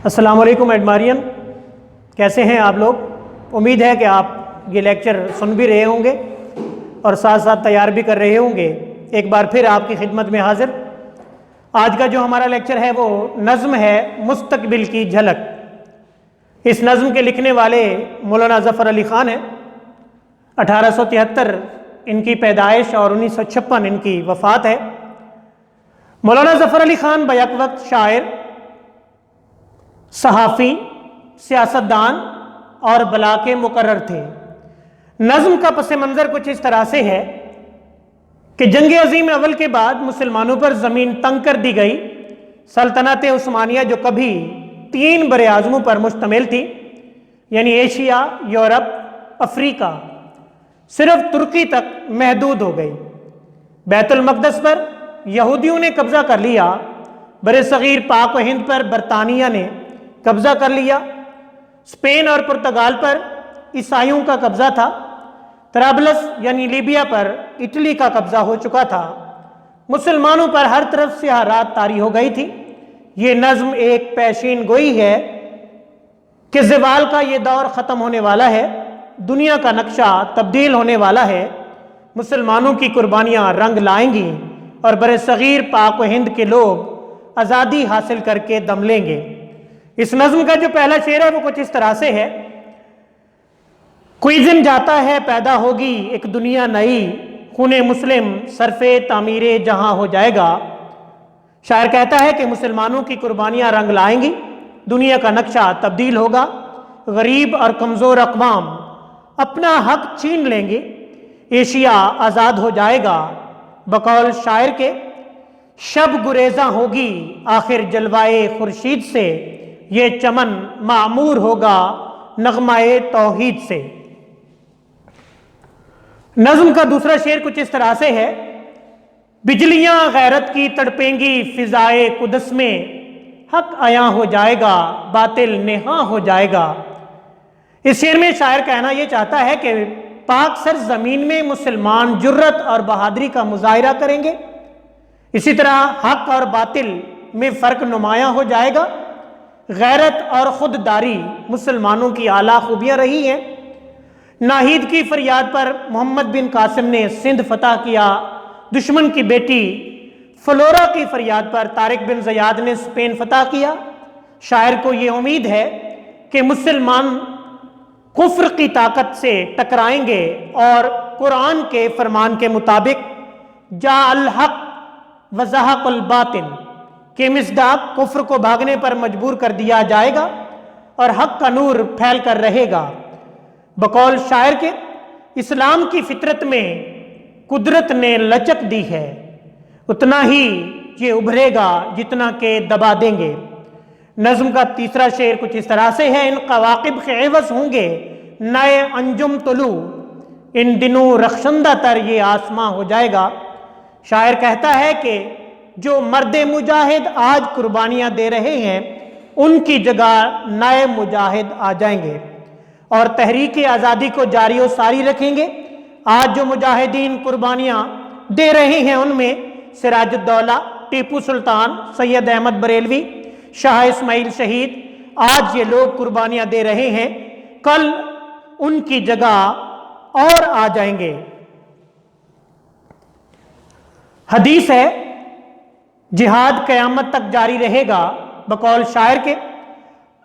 السلام علیکم ایڈمارین، کیسے ہیں آپ لوگ؟ امید ہے کہ آپ یہ لیکچر سن بھی رہے ہوں گے اور ساتھ ساتھ تیار بھی کر رہے ہوں گے۔ ایک بار پھر آپ کی خدمت میں حاضر۔ آج کا جو ہمارا لیکچر ہے وہ نظم ہے مستقبل کی جھلک۔ اس نظم کے لکھنے والے مولانا ظفر علی خان ہیں۔ 1873 ان کی پیدائش اور 1956 ان کی وفات ہے۔ مولانا ظفر علی خان بیک وقت شاعر، صحافی، سیاستدان اور بلاغ کے مقرر تھے۔ نظم کا پس منظر کچھ اس طرح سے ہے کہ جنگ عظیم اول کے بعد مسلمانوں پر زمین تنگ کر دی گئی۔ سلطنت عثمانیہ جو کبھی 3 بر اعظموں پر مشتمل تھی، یعنی ایشیا، یورپ، افریقہ، صرف ترکی تک محدود ہو گئی۔ بیت المقدس پر یہودیوں نے قبضہ کر لیا۔ بر صغیر پاک و ہند پر برطانیہ نے قبضہ کر لیا۔ اسپین اور پرتگال پر عیسائیوں کا قبضہ تھا۔ طرابلس یعنی لیبیا پر اٹلی کا قبضہ ہو چکا تھا۔ مسلمانوں پر ہر طرف سے رات طاری ہو گئی تھی۔ یہ نظم ایک پیشین گوئی ہے کہ زوال کا یہ دور ختم ہونے والا ہے، دنیا کا نقشہ تبدیل ہونے والا ہے، مسلمانوں کی قربانیاں رنگ لائیں گی اور بر صغیر پاک و ہند کے لوگ آزادی حاصل کر کے دم لیں گے۔ اس نظم کا جو پہلا شعر ہے وہ کچھ اس طرح سے ہے: کوئی دن جاتا ہے پیدا ہوگی ایک دنیا نئی، خون مسلم صرف تعمیر جہاں ہو جائے گا۔ شاعر کہتا ہے کہ مسلمانوں کی قربانیاں رنگ لائیں گی، دنیا کا نقشہ تبدیل ہوگا، غریب اور کمزور اقوام اپنا حق چھین لیں گے، ایشیا آزاد ہو جائے گا۔ بقول شاعر کے شب گریزاں ہوگی آخر جلوائے خورشید سے، یہ چمن معمور ہوگا نغمہ توحید سے۔ نظم کا دوسرا شعر کچھ اس طرح سے ہے: بجلیاں غیرت کی تڑپیں گی فضائے قدس میں، حق عیاں ہو جائے گا باطل نہاں ہو جائے گا۔ اس شعر میں شاعر کہنا یہ چاہتا ہے کہ پاک سر زمین میں مسلمان جرت اور بہادری کا مظاہرہ کریں گے، اسی طرح حق اور باطل میں فرق نمایاں ہو جائے گا۔ غیرت اور خودداری مسلمانوں کی اعلیٰ خوبیاں رہی ہیں۔ ناہید کی فریاد پر محمد بن قاسم نے سندھ فتح کیا، دشمن کی بیٹی فلورا کی فریاد پر طارق بن زیاد نے اسپین فتح کیا۔ شاعر کو یہ امید ہے کہ مسلمان کفر کی طاقت سے ٹکرائیں گے اور قرآن کے فرمان کے مطابق جاء الحق وزہق الباطل کے مصداق کفر کو بھاگنے پر مجبور کر دیا جائے گا اور حق کا نور پھیل کر رہے گا۔ بقول شاعر کے اسلام کی فطرت میں قدرت نے لچک دی ہے، اتنا ہی یہ ابھرے گا جتنا کہ دبا دیں گے۔ نظم کا تیسرا شعر کچھ اس طرح سے ہے: ان قواقب کے عوض ہوں گے نئے انجم طلوع، ان دنوں رخشندہ تر یہ آسماں ہو جائے گا۔ شاعر کہتا ہے کہ جو مرد مجاہد آج قربانیاں دے رہے ہیں ان کی جگہ نئے مجاہد آ جائیں گے اور تحریک آزادی کو جاری و ساری رکھیں گے۔ آج جو مجاہدین قربانیاں دے رہے ہیں ان میں سراج الدولہ، ٹیپو سلطان، سید احمد بریلوی، شاہ اسماعیل شہید، آج یہ لوگ قربانیاں دے رہے ہیں، کل ان کی جگہ اور آ جائیں گے۔ حدیث ہے جہاد قیامت تک جاری رہے گا۔ بقول شاعر کے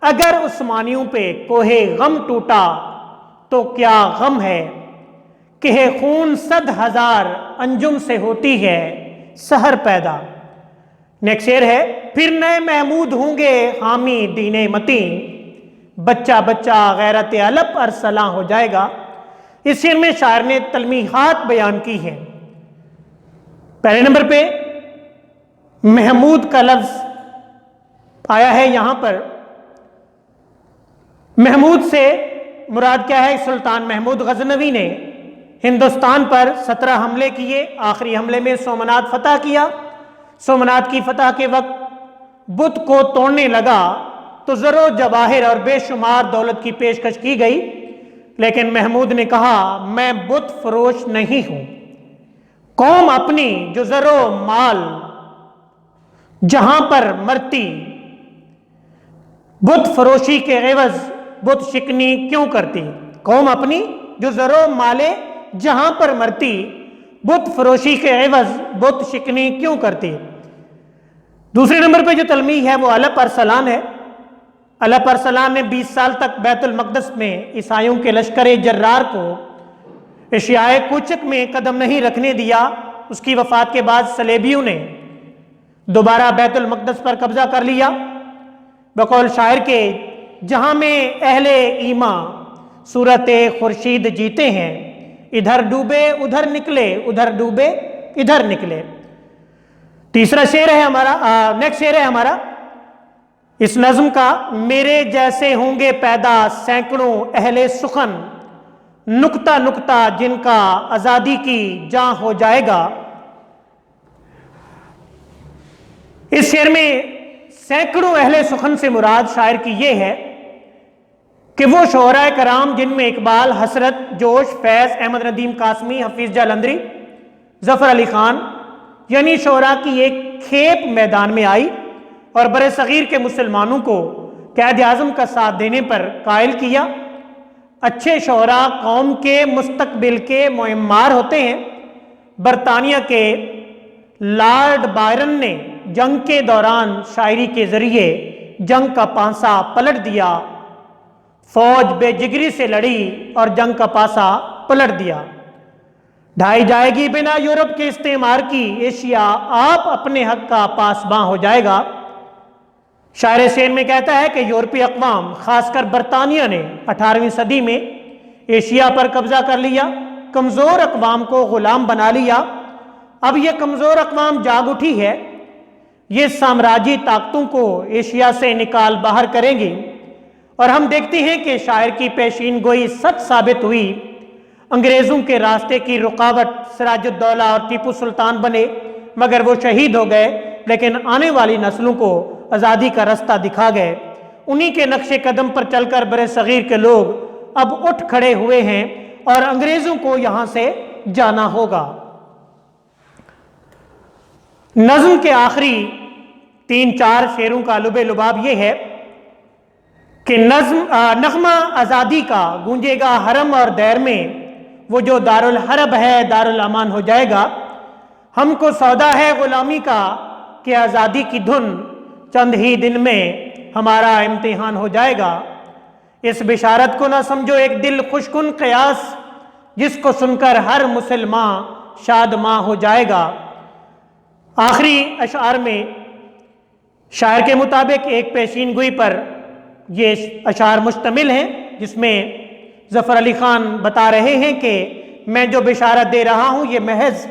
اگر عثمانیوں پہ کوہ غم ٹوٹا تو کیا غم ہے، کہ خون 100,000 انجم سے ہوتی ہے سحر پیدا۔ نیکسٹ شعر ہے: پھر نئے محمود ہوں گے حامی دین متین، بچہ بچہ غیرت علب ارسلاں ہو جائے گا۔ اس شعر میں شاعر نے تلمیحات بیان کی ہیں۔ پہلے نمبر پہ محمود کا لفظ آیا ہے، یہاں پر محمود سے مراد کیا ہے؟ سلطان محمود غزنوی نے ہندوستان پر 17 حملے کیے، آخری حملے میں سومنات فتح کیا۔ سومنات کی فتح کے وقت بت کو توڑنے لگا تو زر و جواہر اور بے شمار دولت کی پیشکش کی گئی، لیکن محمود نے کہا میں بت فروش نہیں ہوں، قوم اپنی جو زر و مال جہاں پر مرتی بت فروشی کے عوض بت شکنی کیوں کرتی؟ قوم اپنی جو زرو مالے جہاں پر مرتی، بت فروشی کے عوض بت شکنی کیوں کرتی؟ دوسرے نمبر پہ جو تلمیح ہے وہ الپ ارسلان ہے۔ الپ ارسلان نے 20 سال تک بیت المقدس میں عیسائیوں کے لشکر جرار کو اشیائے کوچک میں قدم نہیں رکھنے دیا۔ اس کی وفات کے بعد صلیبیوں نے دوبارہ بیت المقدس پر قبضہ کر لیا۔ بقول شاعر کے جہاں میں اہل ایمان صورت خورشید جیتے ہیں، ادھر ڈوبے ادھر نکلے، ادھر ڈوبے ادھر نکلے۔ تیسرا شعر ہے ہمارا، نیکسٹ شعر ہے ہمارا اس نظم کا، میرے جیسے ہوں گے پیدا سینکڑوں اہل سخن، نکتہ نکتہ جن کا آزادی کی جاں ہو جائے گا۔ اس شعر میں سینکڑوں اہل سخن سے مراد شاعر کی یہ ہے کہ وہ شعراء کرام جن میں اقبال، حسرت، جوش، فیض، احمد ندیم قاسمی، حفیظ جالندری، ظفر علی خان، یعنی شعراء کی ایک کھیپ میدان میں آئی اور بر صغیر کے مسلمانوں کو قائد اعظم کا ساتھ دینے پر قائل کیا۔ اچھے شعراء قوم کے مستقبل کے معمار ہوتے ہیں۔ برطانیہ کے لارڈ بائرن نے جنگ کے دوران شاعری کے ذریعے جنگ کا پانسا پلٹ دیا۔ فوج بے جگری سے لڑی اور جنگ کا پانسا پلٹ دیا۔ ڈھائی جائے گی بنا یورپ کے استعمار کی ایشیا، آپ اپنے حق کا پاسباں ہو جائے گا۔ شاعر شعر میں کہتا ہے کہ یورپی اقوام خاص کر برطانیہ نے 18ویں صدی میں ایشیا پر قبضہ کر لیا، کمزور اقوام کو غلام بنا لیا۔ اب یہ کمزور اقوام جاگ اٹھی ہے، یہ سامراجی طاقتوں کو ایشیا سے نکال باہر کریں گی، اور ہم دیکھتے ہیں کہ شاعر کی پیشین گوئی سچ ثابت ہوئی۔ انگریزوں کے راستے کی رکاوٹ سراج الدولہ اور ٹیپو سلطان بنے، مگر وہ شہید ہو گئے، لیکن آنے والی نسلوں کو آزادی کا رستہ دکھا گئے۔ انہی کے نقش قدم پر چل کر بر صغیر کے لوگ اب اٹھ کھڑے ہوئے ہیں اور انگریزوں کو یہاں سے جانا ہوگا۔ نظم کے آخری 3-4 شعروں کا لب لباب یہ ہے کہ نغمہ آزادی کا گونجے گا حرم اور دیر میں، وہ جو دارالحرب ہے دارالامان ہو جائے گا۔ ہم کو سودا ہے غلامی کا کہ آزادی کی دھن چند ہی دن میں ہمارا امتحان ہو جائے گا۔ اس بشارت کو نہ سمجھو ایک دل خوشکن قیاس، جس کو سن کر ہر مسلمان شادماں ہو جائے گا۔ آخری اشعار میں شاعر کے مطابق ایک پیشین گوئی پر یہ اشعار مشتمل ہیں، جس میں ظفر علی خان بتا رہے ہیں کہ میں جو بشارت دے رہا ہوں یہ محض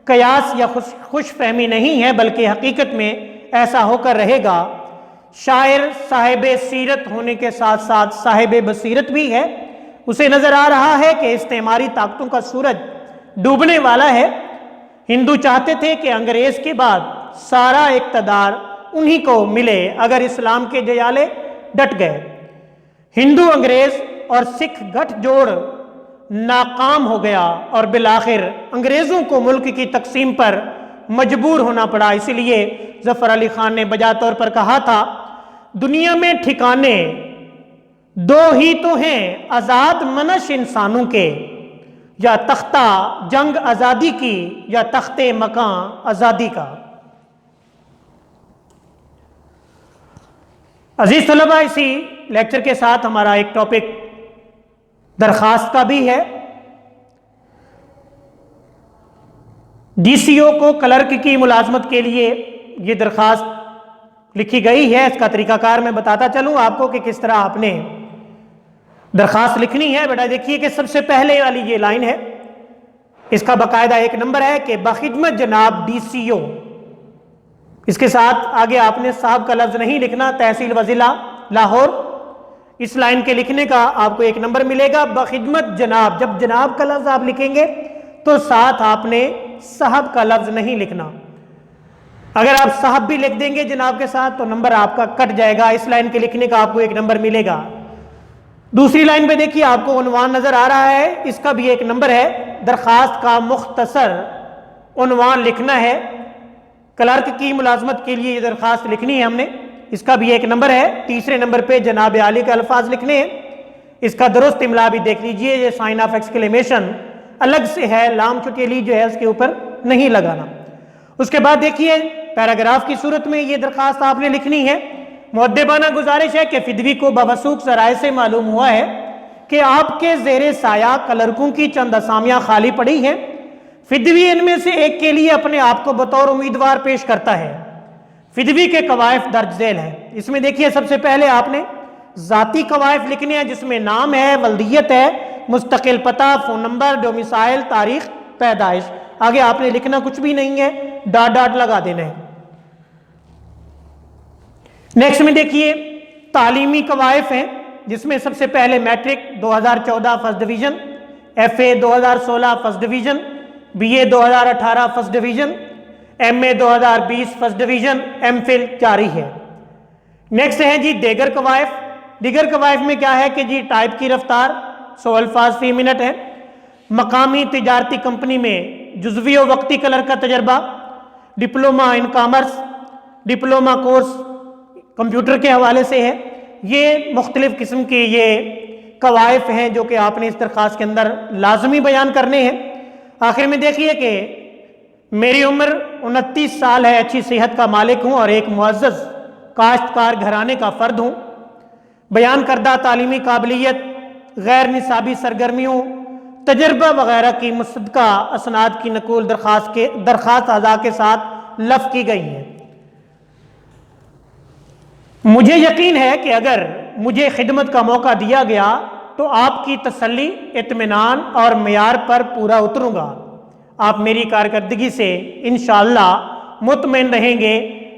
قیاس یا خوش فہمی نہیں ہے، بلکہ حقیقت میں ایسا ہو کر رہے گا۔ شاعر صاحب سیرت ہونے کے ساتھ ساتھ صاحب بصیرت بھی ہے۔ اسے نظر آ رہا ہے کہ استعماری طاقتوں کا سورج ڈوبنے والا ہے۔ ہندو چاہتے تھے کہ انگریز کے بعد سارا اقتدار انہی کو ملے اگر اسلام کے جیالے ڈٹ گئے۔ ہندو، انگریز اور سکھ گٹھ جوڑ ناکام ہو گیا اور بالآخر انگریزوں کو ملک کی تقسیم پر مجبور ہونا پڑا۔ اسی لیے ظفر علی خان نے بجا طور پر کہا تھا، دنیا میں ٹھکانے دو ہی تو ہیں آزاد منش انسانوں کے، یا تختہ جنگ آزادی کی یا تخت مکان آزادی کا۔ عزیز طلبہ، اسی لیکچر کے ساتھ ہمارا ایک ٹاپک درخواست کا بھی ہے۔ ڈی سی او کو کلرک کی ملازمت کے لیے یہ درخواست لکھی گئی ہے۔ اس کا طریقہ کار میں بتاتا چلوں آپ کو کہ کس طرح آپ نے درخواست لکھنی ہے۔ بیٹا دیکھیے کہ سب سے پہلے والی یہ لائن ہے، اس کا باقاعدہ ایک نمبر ہے کہ بخدمت جناب ڈی سی او۔ اس کے ساتھ آگے آپ نے صاحب کا لفظ نہیں لکھنا، تحصیل و ضلع لاہور۔ اس لائن کے لکھنے کا آپ کو ایک نمبر ملے گا۔ بخدمت جناب، جب جناب کا لفظ آپ لکھیں گے تو ساتھ آپ نے صاحب کا لفظ نہیں لکھنا۔ اگر آپ صاحب بھی لکھ دیں گے جناب کے ساتھ تو نمبر آپ کا کٹ جائے گا۔ اس لائن کے لکھنے کا آپ کو ایک نمبر ملے گا۔ دوسری لائن پہ دیکھیے آپ کو عنوان نظر آ رہا ہے، اس کا بھی ایک نمبر ہے۔ درخواست کا مختصر عنوان لکھنا ہے۔ کلرک کی ملازمت کے لیے یہ درخواست لکھنی ہے ہم نے۔ اس کا بھی 1 نمبر ہے۔ تیسرے نمبر پہ جناب عالی کے الفاظ لکھنے ہیں، اس کا درست املا بھی دیکھ لیجئے، یہ سائن آف ایکسکلیمیشن الگ سے ہے، لام چکیلی جو ہے اس کے اوپر نہیں لگانا۔ اس کے بعد دیکھیے پیراگراف کی صورت میں یہ درخواست آپ نے لکھنی ہے۔ مؤدبانہ گزارش ہے کہ فدوی کو بوثوق ذرائع سے معلوم ہوا ہے کہ آپ کے زیر سایہ کلرکوں کی چند اسامیاں خالی پڑی ہیں، فدوی ان میں سے ایک کے لیے اپنے آپ کو بطور امیدوار پیش کرتا ہے۔ فدوی کے قوائف درج ذیل ہیں۔ اس میں دیکھیے سب سے پہلے آپ نے ذاتی قوائف لکھنے ہیں، جس میں نام ہے، ولدیت ہے، مستقل پتہ، فون نمبر، ڈومیسائل، تاریخ پیدائش۔ آگے آپ نے لکھنا کچھ بھی نہیں ہے، ڈاٹ ڈاٹ لگا دینا ہے۔ نیکسٹ میں دیکھیے تعلیمی قوائف ہیں، جس میں سب سے پہلے matric 2014 first division, F A 2016 first division, B A 2018 first division, M A 2020 first division, M Phil جاری ہے۔ نیکسٹ ہے جی دیگر قوائف۔ دیگر قوائف میں کیا ہے کہ جی ٹائپ کی رفتار 100 الفاظ فی منٹ ہے، مقامی تجارتی کمپنی میں جزوی و وقتی کلر کا تجربہ، ڈپلومہ ان کامرس، ڈپلومہ کورس کمپیوٹر کے حوالے سے ہے۔ یہ مختلف قسم کے یہ قوائف ہیں جو کہ آپ نے اس درخواست کے اندر لازمی بیان کرنے ہیں۔ آخر میں دیکھیے کہ میری عمر 29 سال ہے، اچھی صحت کا مالک ہوں اور ایک معزز کاشتکار گھرانے کا فرد ہوں۔ بیان کردہ تعلیمی قابلیت، غیر نصابی سرگرمیوں، تجربہ وغیرہ کی مصدقہ اسناد کی نقول درخواست اعضاء کے ساتھ لفظ کی گئی ہیں۔ مجھے یقین ہے کہ اگر مجھے خدمت کا موقع دیا گیا تو آپ کی تسلی، اطمینان اور معیار پر پورا اتروں گا۔ آپ میری کارکردگی سے انشاءاللہ مطمئن رہیں گے۔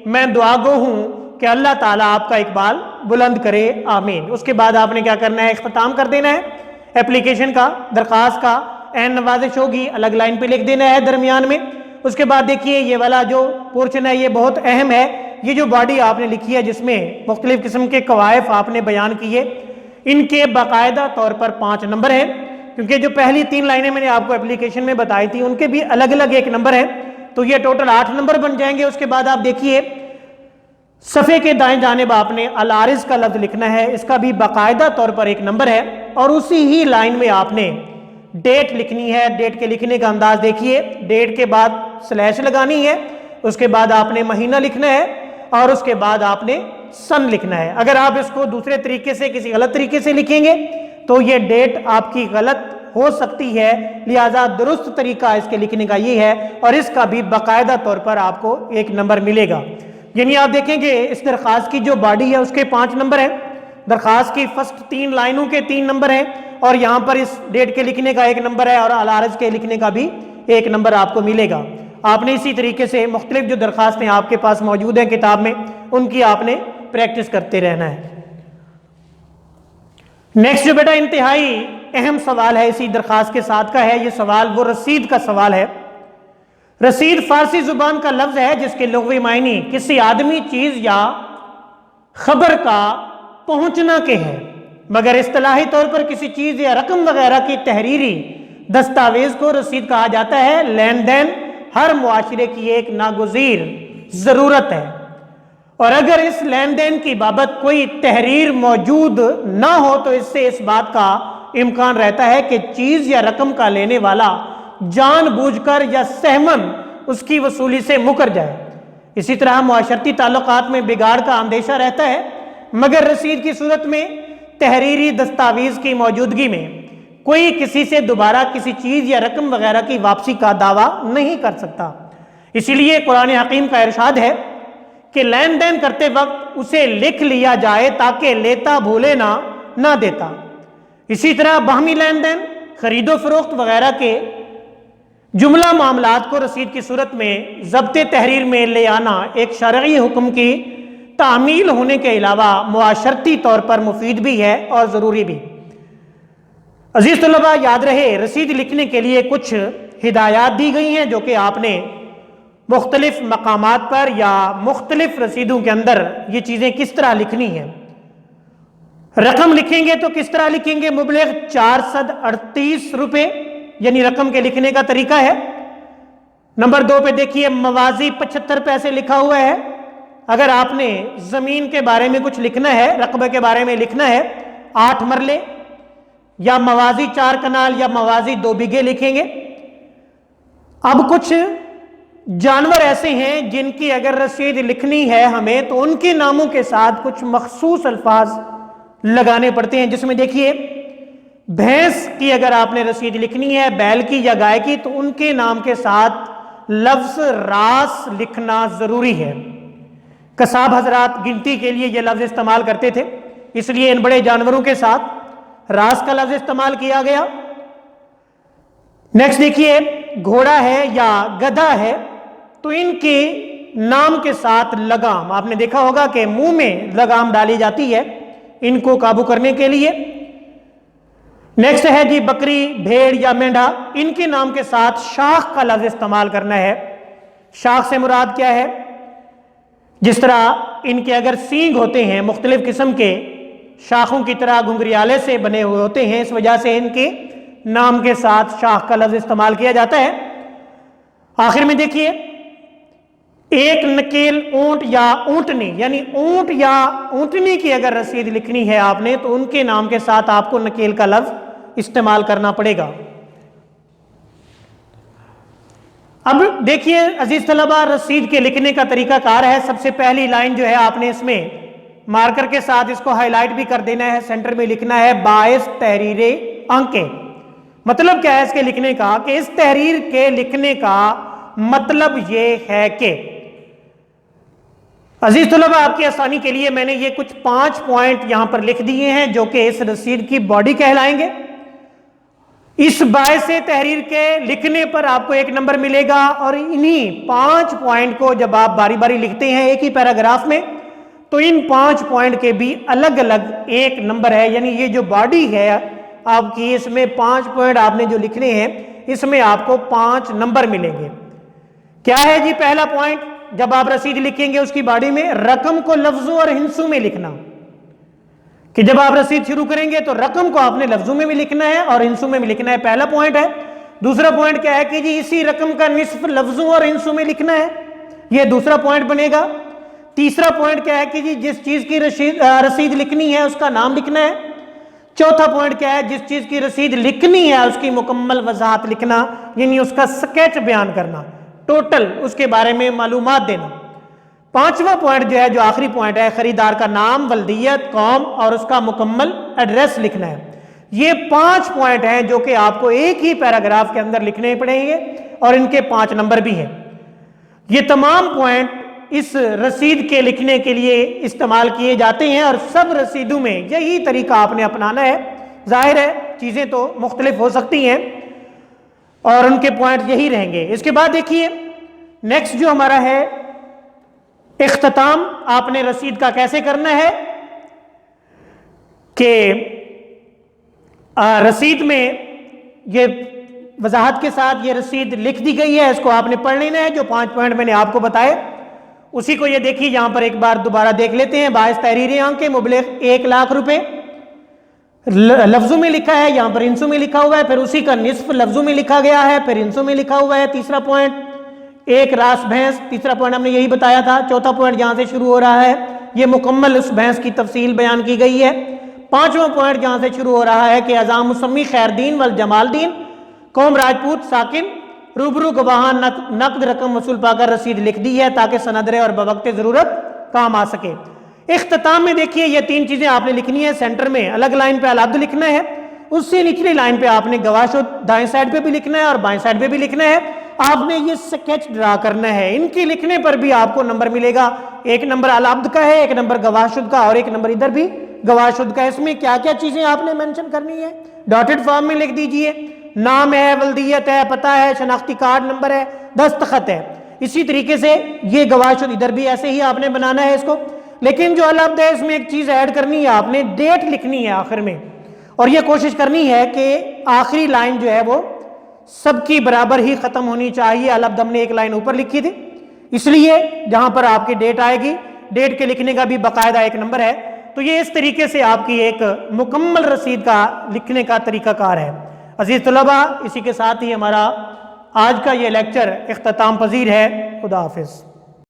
میں دعا گو ہوں کہ اللہ تعالیٰ آپ کا اقبال بلند کرے، آمین۔ اس کے بعد آپ نے کیا کرنا ہے، اختتام کر دینا ہے اپلیکیشن کا، درخواست کا۔ این نوازش ہوگی الگ لائن پہ لکھ دینا ہے درمیان میں۔ اس کے بعد دیکھیے یہ والا جو پورشن ہے یہ بہت اہم ہے۔ یہ جو باڈی آپ نے لکھی ہے جس میں مختلف قسم کے قوائف آپ نے بیان کیے، ان کے باقاعدہ طور پر 5 نمبر ہیں، کیونکہ جو پہلی 3 لائنیں میں نے آپ کو اپلیکیشن میں بتائی تھی ان کے بھی الگ الگ 1 نمبر ہیں، تو یہ ٹوٹل 8 نمبر بن جائیں گے۔ اس کے بعد آپ دیکھیے صفحے کے دائیں جانب آپ نے العارض کا لفظ لکھنا ہے، اس کا بھی باقاعدہ طور پر 1 نمبر ہے، اور اسی ہی لائن میں آپ نے ڈیٹ لکھنی ہے۔ ڈیٹ کے لکھنے کا انداز دیکھیے، ڈیٹ کے بعد سلیش لگانی ہے، اس کے بعد آپ نے مہینہ لکھنا ہے، اور اس کے بعد آپ نے سن لکھنا ہے۔ اگر آپ اس کو دوسرے طریقے سے کسی غلط طریقے سے لکھیں گے تو یہ ڈیٹ آپ کی غلط ہو سکتی ہے، لہذا درست طریقہ اس کے لکھنے کا یہ ہے، اور اس کا بھی باقاعدہ طور پر آپ کو 1 نمبر ملے گا۔ یعنی آپ دیکھیں گے اس درخواست کی جو باڈی ہے اس کے 5 نمبر ہیں، درخواست کی فرسٹ 3 لائنوں کے 3 نمبر ہیں، اور یہاں پر اس ڈیٹ کے لکھنے کا 1 نمبر ہے، اور العارض کے لکھنے کا بھی 1 نمبر آپ کو ملے گا۔ آپ نے اسی طریقے سے مختلف جو درخواستیں آپ کے پاس موجود ہیں کتاب میں، ان کی آپ نے پریکٹس کرتے رہنا ہے۔ نیکسٹ جو بیٹا انتہائی اہم سوال ہے اسی درخواست کے ساتھ کا ہے، یہ سوال وہ رسید کا سوال ہے۔ رسید فارسی زبان کا لفظ ہے جس کے لغوی معنی کسی آدمی، چیز یا خبر کا پہنچنا کے ہے، مگر اصطلاحی طور پر کسی چیز یا رقم وغیرہ کی تحریری دستاویز کو رسید کہا جاتا ہے۔ لین دین ہر معاشرے کی ایک ناگزیر ضرورت ہے، اور اگر اس لین دین کی بابت کوئی تحریر موجود نہ ہو تو اس سے اس بات کا امکان رہتا ہے کہ چیز یا رقم کا لینے والا جان بوجھ کر یا سہمن اس کی وصولی سے مکر جائے۔ اسی طرح معاشرتی تعلقات میں بگاڑ کا اندیشہ رہتا ہے، مگر رسید کی صورت میں تحریری دستاویز کی موجودگی میں کوئی کسی سے دوبارہ کسی چیز یا رقم وغیرہ کی واپسی کا دعویٰ نہیں کر سکتا۔ اسی لیے قرآن حکیم کا ارشاد ہے کہ لین دین کرتے وقت اسے لکھ لیا جائے تاکہ لیتا بھولے نہ دیتا۔ اسی طرح باہمی لین دین، خرید و فروخت وغیرہ کے جملہ معاملات کو رسید کی صورت میں ضبط تحریر میں لے آنا ایک شرعی حکم کی تعمیل ہونے کے علاوہ معاشرتی طور پر مفید بھی ہے اور ضروری بھی۔ عزیز طلباء، یاد رہے رسید لکھنے کے لیے کچھ ہدایات دی گئی ہیں جو کہ آپ نے مختلف مقامات پر یا مختلف رسیدوں کے اندر یہ چیزیں کس طرح لکھنی ہیں۔ رقم لکھیں گے تو کس طرح لکھیں گے؟ مبلغ 438 روپے یعنی رقم کے لکھنے کا طریقہ ہے۔ نمبر 2 پہ دیکھیے موازی 75 پیسے لکھا ہوا ہے۔ اگر آپ نے زمین کے بارے میں کچھ لکھنا ہے، رقبے کے بارے میں لکھنا ہے، 8 مرلے یا موازی 4 کنال یا موازی 2 بیگھے لکھیں گے۔ اب کچھ جانور ایسے ہیں جن کی اگر رسید لکھنی ہے ہمیں تو ان کے ناموں کے ساتھ کچھ مخصوص الفاظ لگانے پڑتے ہیں، جس میں دیکھیے بھینس کی اگر آپ نے رسید لکھنی ہے، بیل کی یا گائے کی، تو ان کے نام کے ساتھ لفظ راس لکھنا ضروری ہے۔ قصاب حضرات گنتی کے لیے یہ لفظ استعمال کرتے تھے، اس لیے ان بڑے جانوروں کے ساتھ راس کا لفظ استعمال کیا گیا۔ نیکسٹ دیکھیے گھوڑا ہے یا گدھا ہے تو ان کے نام کے ساتھ لگام، آپ نے دیکھا ہوگا کہ منہ میں لگام ڈالی جاتی ہے ان کو قابو کرنے کے لیے۔ نیکسٹ ہے جی بکری، بھیڑ یا مینڈھا، ان کے نام کے ساتھ شاخ کا لفظ استعمال کرنا ہے۔ شاخ سے مراد کیا ہے؟ جس طرح ان کے اگر سینگ ہوتے ہیں مختلف قسم کے، شاخوں کی طرح گھنگریالے سے بنے ہوئے ہوتے ہیں، اس وجہ سے ان کے نام کے ساتھ شاخ کا لفظ استعمال کیا جاتا ہے۔ آخر میں دیکھیے ایک نکیل اونٹ یا اونٹنی، یعنی اونٹ یا اونٹنی کی اگر رسید لکھنی ہے آپ نے تو ان کے نام کے ساتھ آپ کو نکیل کا لفظ استعمال کرنا پڑے گا۔ اب دیکھیے عزیز طلبہ، رسید کے لکھنے کا طریقہ کار ہے۔ سب سے پہلی لائن جو ہے آپ نے اس میں مارکر کے ساتھ اس کو ہائی لائٹ بھی کر دینا ہے، سینٹر میں لکھنا ہے باعث تحریر انکے۔ مطلب کیا ہے اس کے لکھنے کا؟ کہ اس تحریر کے لکھنے کا مطلب یہ ہے کہ، عزیز طلبہ آپ کی آسانی کے لیے میں نے یہ کچھ 5 پوائنٹ یہاں پر لکھ دیے ہیں جو کہ اس رسید کی باڈی کہلائیں گے۔ اس باعث تحریر کے لکھنے پر آپ کو 1 نمبر ملے گا، اور انہی 5 پوائنٹ کو جب آپ باری باری لکھتے ہیں ایک ہی پیراگراف میں تو ان 5 پوائنٹ کے بھی الگ الگ 1 نمبر ہے، یعنی یہ جو باڈی ہے آپ کی، اس میں 5 پوائنٹ آپ نے جو لکھنے ہیں اس میں آپ کو 5 نمبر ملیں گے۔ کیا ہے جی پہلا پوائنٹ جب آپ رسید لکھیں گے اس کی باڈی میں؟ رقم کو لفظوں اور ہندسوں میں لکھنا، کہ جب آپ رسید شروع کریں گے تو رقم کو آپ نے لفظوں میں بھی لکھنا ہے اور ہندسوں میں بھی لکھنا ہے، پہلا پوائنٹ ہے۔ دوسرا پوائنٹ کیا ہے کہ جی اسی رقم کا نصف لفظوں اور ہندسوں میں لکھنا ہے، یہ دوسرا پوائنٹ بنے گا۔ تیسرا پوائنٹ کیا ہے کہ جی جس چیز کی رسید لکھنی ہے اس کا نام لکھنا ہے۔ چوتھا پوائنٹ کیا ہے؟ جس چیز کی رسید لکھنی ہے اس کی مکمل وضاحت لکھنا، یعنی اس کا سکیچ بیان کرنا، ٹوٹل اس کے بارے میں معلومات دینا۔ پانچواں پوائنٹ جو ہے، جو آخری پوائنٹ ہے، خریدار کا نام، ولدیت، قوم اور اس کا مکمل ایڈریس لکھنا ہے۔ یہ 5 پوائنٹ ہیں جو کہ آپ کو ایک ہی پیراگراف کے اندر لکھنے پڑیں گے اور ان کے 5 نمبر بھی ہیں۔ یہ تمام پوائنٹ اس رسید کے لکھنے کے لیے استعمال کیے جاتے ہیں اور سب رسیدوں میں یہی طریقہ آپ نے اپنانا ہے۔ ظاہر ہے چیزیں تو مختلف ہو سکتی ہیں اور ان کے پوائنٹ یہی رہیں گے۔ اس کے بعد دیکھیے نیکسٹ جو ہمارا ہے اختتام آپ نے رسید کا کیسے کرنا ہے کہ رسید میں یہ وضاحت کے ساتھ یہ رسید لکھ دی گئی ہے، اس کو آپ نے پڑھ لینا ہے۔ جو 5 پوائنٹ میں نے آپ کو بتائے اسی کو یہ دیکھیے یہاں پر ایک بار دوبارہ دیکھ لیتے ہیں۔ باعث تحریر انکے مبلغ 1 لاکھ روپے لفظوں میں لکھا ہے، یہاں پر ہندسوں میں لکھا ہوا ہے، پھر اسی کا نصف لفظوں میں لکھا گیا ہے، پھر ہندسوں میں لکھا ہوا ہے۔ تیسرا پوائنٹ 1 راس بھینس، تیسرا پوائنٹ ہم نے یہی بتایا تھا۔ چوتھا پوائنٹ جہاں سے شروع ہو رہا ہے یہ مکمل اس بھینس کی تفصیل بیان کی گئی ہے۔ 5واں پوائنٹ جہاں سے شروع ہو رہا ہے کہ اعزام مسمی خیر دین والجمال دین، قوم راجپوت ساکن، روبرو گواہان نقد رقم وصول پا کر رسید لکھ دی ہے تاکہ سند رہے اور بوقت ضرورت کام آ سکے۔ اختتام میں دیکھیے یہ 3 چیزیں آپ نے لکھنی ہے، سینٹر میں الگ لائن پہ الگ لکھنا ہے، اس سے نچلی لائن پہ آپ نے گواہ شد دائیں سائڈ پہ بھی لکھنا ہے اور بائیں سائڈ پہ بھی لکھنا ہے۔ آپ نے یہ سکیچ ڈرا کرنا ہے، ان کے لکھنے پر بھی آپ کو نمبر ملے گا۔ 1 نمبر العبد کا ہے، 1 نمبر گواہ شد کا اور 1 نمبر ادھر بھی گواہ شد کا۔ اس میں کیا کیا چیزیں آپ نے مینشن کرنی ہے ڈاٹڈ فارم میں لکھ دیجئے۔ نام ہے، ولدیت ہے، پتہ ہے، شناختی کارڈ نمبر ہے، دستخط ہے۔ اسی طریقے سے یہ گواہ شد ادھر بھی ایسے ہی آپ نے بنانا ہے اس کو۔ لیکن جو العبد ہے اس میں ایک چیز ایڈ کرنی ہے، آپ نے ڈیٹ لکھنی ہے آخر میں، اور یہ کوشش کرنی ہے کہ آخری لائن جو ہے وہ سب کی برابر ہی ختم ہونی چاہیے۔ العبد ہم نے 1 لائن اوپر لکھی تھی، اس لیے جہاں پر آپ کی ڈیٹ آئے گی، ڈیٹ کے لکھنے کا بھی باقاعدہ 1 نمبر ہے۔ تو یہ اس طریقے سے آپ کی ایک مکمل رسید کا لکھنے کا طریقہ کار ہے۔ عزیز طلبہ، اسی کے ساتھ ہی ہمارا آج کا یہ لیکچر اختتام پذیر ہے۔ خدا حافظ۔